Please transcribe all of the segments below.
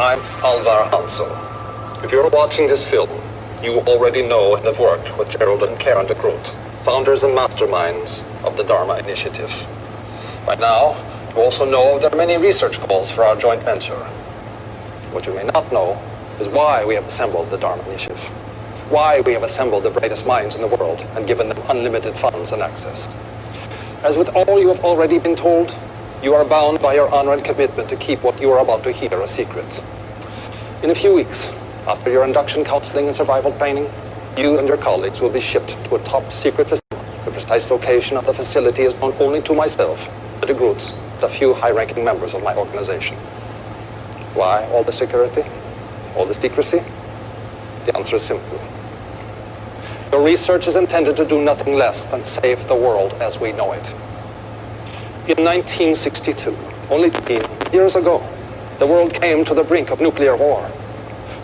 I'm Alvar Hanso. If you're watching this film, you already know and have worked with Gerald and Karen de Groot, founders and masterminds of the Dharma Initiative. By now, you also know there are many research calls for our joint venture. What you may not know is why we have assembled the Dharma Initiative, why we have assembled the brightest minds in the world and given them unlimited funds and access. As with all you have already been told, you are bound by your honor and commitment to keep what you are about to hear a secret. In a few weeks, after your induction counseling and survival training, you and your colleagues will be shipped to a top-secret facility. The precise location of the facility is known only to myself, the de Groots, and a few high-ranking members of my organization. Why all the security? All the secrecy? The answer is simple. Your research is intended to do nothing less than save the world as we know it. In 1962, only 15 years ago, the world came to the brink of nuclear war.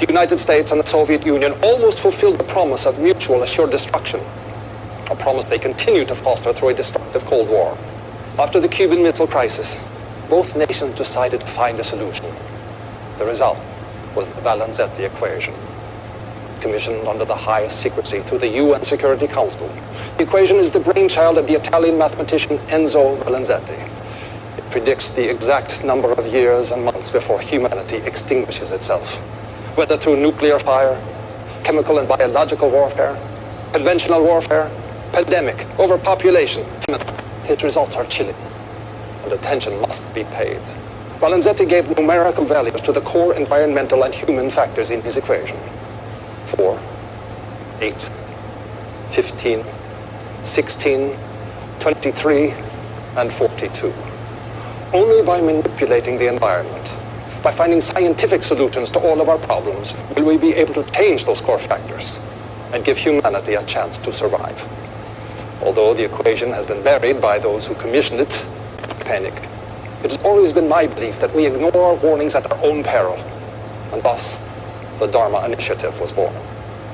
The United States and the Soviet Union almost fulfilled the promise of mutual assured destruction, a promise they continue to foster through a destructive Cold War. After the Cuban Missile Crisis, both nations decided to find a solution. The result was the Valenzetti equation, commissioned under the highest secrecy through the UN Security Council. The equation is the brainchild of the Italian mathematician Enzo Valenzetti. It predicts the exact number of years and months before humanity extinguishes itself, whether through nuclear fire, chemical and biological warfare, conventional warfare, pandemic, overpopulation. His results are chilling, and attention must be paid. Valenzetti gave numerical values to the core environmental and human factors in his equation. 4, 8, 15, 16, 23, and 42. Only by manipulating the environment, by finding scientific solutions to all of our problems, will we be able to change those core factors and give humanity a chance to survive. Although the equation has been buried by those who commissioned it, panic. It has always been my belief that we ignore our warnings at our own peril, and thus the Dharma Initiative was born.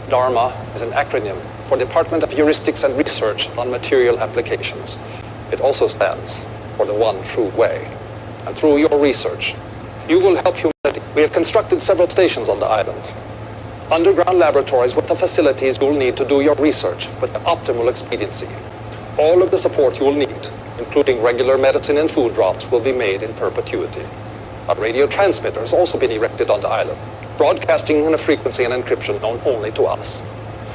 Dharma is an acronym for Department of Heuristics and Research on Material Applications. It also stands for the one true way. And through your research, you will help humanity. We have constructed several stations on the island, underground laboratories with the facilities you will need to do your research with optimal expediency. All of the support you will need, including regular medicine and food drops, will be made in perpetuity. A radio transmitter has also been erected on the island, broadcasting in a frequency and encryption known only to us.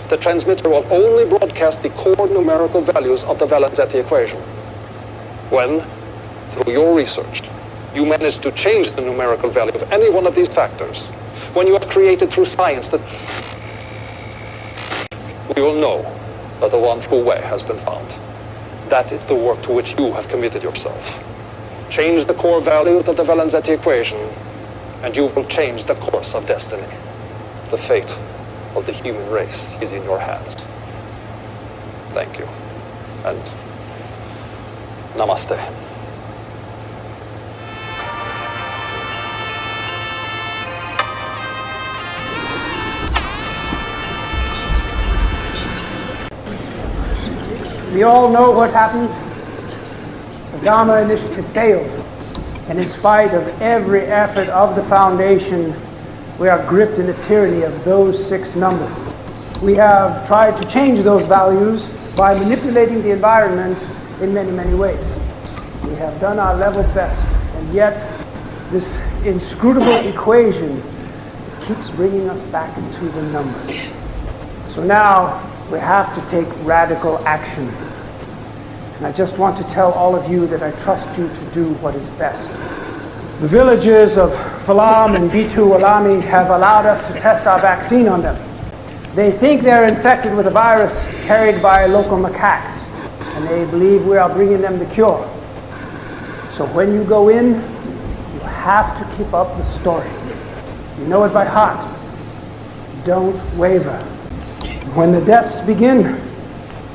The transmitter will only broadcast the core numerical values of the Valenzetti equation. When, through your research, you manage to change the numerical value of any one of these factors, when you have created through science that we will know that the one true way has been found. That is the work to which you have committed yourself. Change the core values of the Valenzetti equation, and you will change the course of destiny. The fate of the human race is in your hands. Thank you, and namaste. We all know what happened. The Dharma Initiative failed. And in spite of every effort of the Foundation, we are gripped in the tyranny of those 6 numbers. We have tried to change those values by manipulating the environment in many, many ways. We have done our level best, and yet this inscrutable equation keeps bringing us back into the numbers. So now we have to take radical action. And I just want to tell all of you that I trust you to do what is best. The villages of Falam and Bitu Alami have allowed us to test our vaccine on them. They think they're infected with a virus carried by local macaques, and they believe we are bringing them the cure. So when you go in, you have to keep up the story. You know it by heart. Don't waver. When the deaths begin,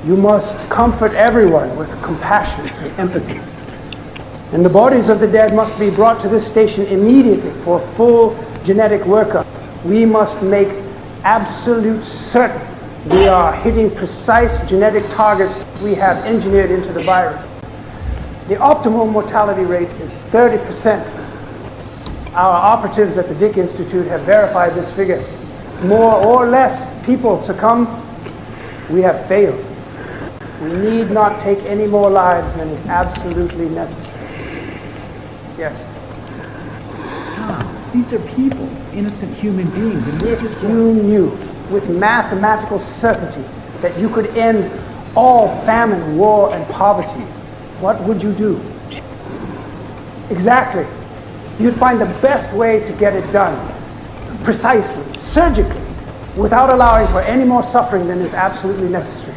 you must comfort everyone with compassion and empathy. And the bodies of the dead must be brought to this station immediately for full genetic workup. We must make absolute certain we are hitting precise genetic targets we have engineered into the virus. The optimal mortality rate is 30%. Our operatives at the Vic Institute have verified this figure. More or less people succumb. We have failed. We need not take any more lives than is absolutely necessary. Yes? Tom, these are people, innocent human beings, and we're just... You knew with mathematical certainty that you could end all famine, war, and poverty. What would you do? Exactly. You'd find the best way to get it done, precisely, surgically, without allowing for any more suffering than is absolutely necessary.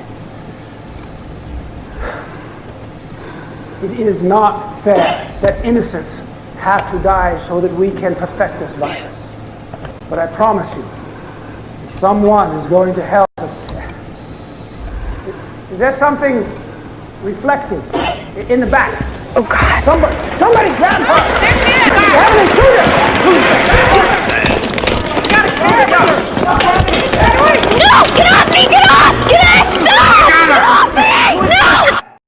It is not fair that innocents have to die so that we can perfect this virus. But I promise you, someone is going to help. Is there something reflecting in the back? Oh, God. Somebody grab her! There's me! We have an intruder!